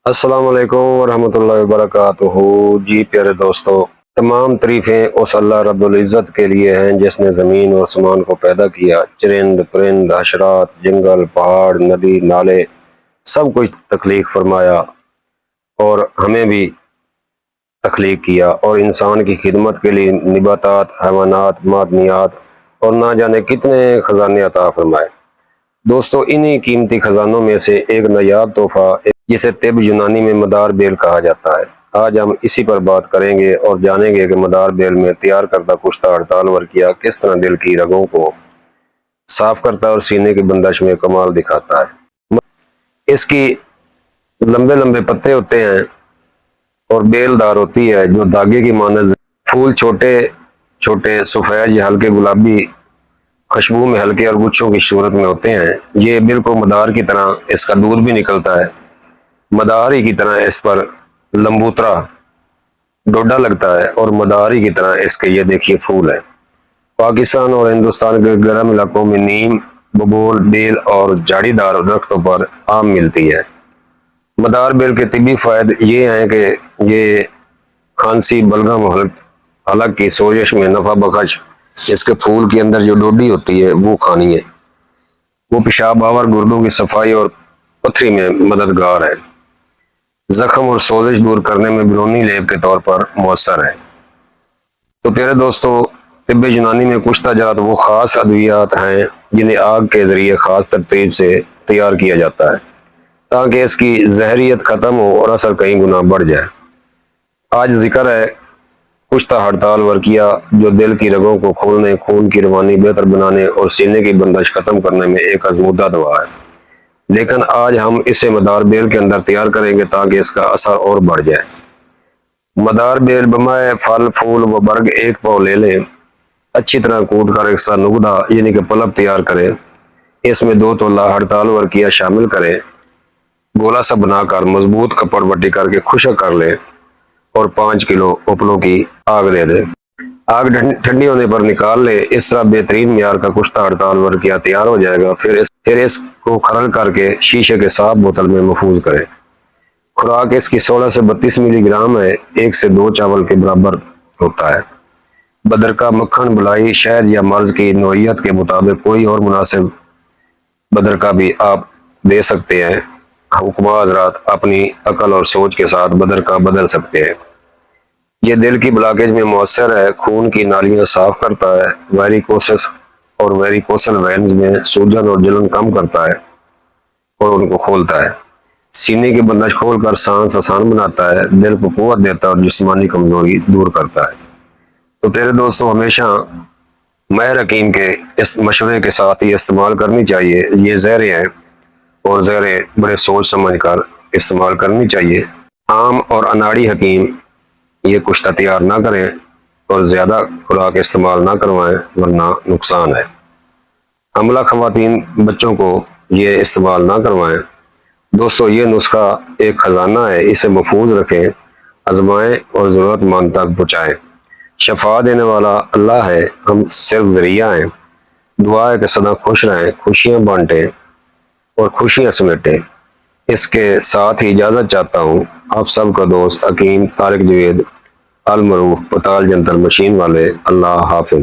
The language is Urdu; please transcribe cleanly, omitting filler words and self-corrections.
السلام علیکم ورحمۃ اللہ وبرکاتہ۔ جی پیارے دوستو، تمام تعریفیں اس اللہ رب العزت کے لیے ہیں جس نے زمین اور آسمان کو پیدا کیا۔ چرند پرند حشرات، جنگل، پہاڑ، ندی، نالے، سب کچھ تخلیق فرمایا اور ہمیں بھی تخلیق کیا، اور انسان کی خدمت کے لیے نباتات، حیوانات، معدنیات اور نہ جانے کتنے خزانے عطا فرمائے۔ دوستو، انہی قیمتی خزانوں میں سے ایک نایاب تحفہ جسے طب یونانی میں مدار بیل کہا جاتا ہے، آج ہم اسی پر بات کریں گے اور جانیں گے کہ مدار بیل میں تیار کردہ کشتہ ہڑتال ورقیہ کس طرح دل کی رگوں کو صاف کرتا ہے اور سینے کی بندش میں کمال دکھاتا ہے۔ اس کی لمبے لمبے پتے ہوتے ہیں اور بیل دار ہوتی ہے جو دھاگے کی مانند، پھول چھوٹے چھوٹے سفید یا ہلکے گلابی، خوشبو میں ہلکے اور گچھوں کی صورت میں ہوتے ہیں۔ یہ بالکل مدار کی طرح اس کا دودھ بھی نکلتا ہے، مدار ہی کی طرح اس پر لمبوترا ڈوڈا لگتا ہے اور مدار ہی کی طرح اس کے یہ دیکھیے پھول ہے۔ پاکستان اور ہندوستان کے گرم علاقوں میں نیم، ببول، بیل اور جھاڑی دار درختوں پر عام ملتی ہے۔ مدار بیل کے طبی فوائد یہ ہیں کہ یہ کھانسی، بلغم، حلق کی سوزش میں نفع بخش۔ اس کے پھول کے اندر جو ڈوڈی ہوتی ہے وہ کھانی ہے، وہ پیشاب آور گردوں کی صفائی اور پتھری میں مددگار ہے۔ زخم اور سوزش دور کرنے میں بیرونی لیپ کے طور پر مؤثر ہے۔ تو پیارے دوستو، طب یونانی میں کشتہ جات وہ خاص ادویات ہیں جنہیں آگ کے ذریعے خاص ترتیب سے تیار کیا جاتا ہے تاکہ اس کی زہریت ختم ہو اور اثر کئی گنا بڑھ جائے۔ آج ذکر ہے کشتہ ہڑتال ورقیہ، جو دل کی رگوں کو کھولنے، خون کی روانی بہتر بنانے اور سینے کی بندش ختم کرنے میں ایک آزمودہ دوا ہے، لیکن آج ہم اسے مدار بیل کے اندر تیار کریں گے تاکہ اس کا اثر اور بڑھ جائے۔ مدار بیل بمائے پھل، پھول و برگ ایک پاؤ لے لیں، اچھی طرح کوٹ کر ایک سا نگدا یعنی کہ پلپ تیار کریں، اس میں 2 تولہ ہڑتال ورقیہ شامل کریں، گولا سا بنا کر مضبوط کپڑ وٹی کر کے خشک کر لیں اور 5 کلو اپلوں کی آگ دے دیں۔ آگ ٹھنڈی ہونے پر نکال لے۔ اس طرح بہترین معیار کا کشتہ ہڑتال ورقیہ تیار ہو جائے گا۔ پھر اس کو کھرل کر کے شیشے کے صاف بوتل میں محفوظ کریں۔ خوراک اس کی 16 سے 32 ملی گرام ہے، 1 سے 2 چاول کے برابر ہوتا ہے۔ بدرکا، مکھن، بلائی، شہد یا مرض کی نوعیت کے مطابق کوئی اور مناسب بدرکا بھی آپ دے سکتے ہیں۔ حکماء حضرات اپنی عقل اور سوچ کے ساتھ بدرکا بدل سکتے ہیں۔ یہ دل کی بلاکیج میں مؤثر ہے، خون کی نالیاں صاف کرتا ہے، ویریکوسس اور ویریکوسل وینز میں سوجن اور جلن کم کرتا ہے اور ان کو کھولتا ہے، سینے کی بندش کھول کر سانس آسان بناتا ہے، دل کو قوت دیتا ہے اور جسمانی کمزوری دور کرتا ہے۔ تو پیارے دوستوں، ہمیشہ ماہر حکیم کے اس مشورے کے ساتھ ہی استعمال کرنی چاہیے۔ یہ زہریں ہیں اور زہریں بڑے سوچ سمجھ کر استعمال کرنی چاہیے۔ عام اور اناڑی حکیم یہ کشتہ تیار نہ کریں اور زیادہ خوراک استعمال نہ کروائیں ورنہ نقصان ہے۔ حاملہ خواتین، بچوں کو یہ استعمال نہ کروائیں۔ دوستو، یہ نسخہ ایک خزانہ ہے، اسے محفوظ رکھیں، آزمائیں اور ضرورت مند تک پہنچائیں۔ شفا دینے والا اللہ ہے، ہم صرف ذریعہ ہیں۔ دعا ہے کہ سدا خوش رہیں، خوشیاں بانٹیں اور خوشیاں سمیٹیں۔ اس کے ساتھ ہی اجازت چاہتا ہوں، آپ سب کا دوست حکیم طارق جوید، المعروف پتال جنتر مشین والے۔ اللہ حافظ۔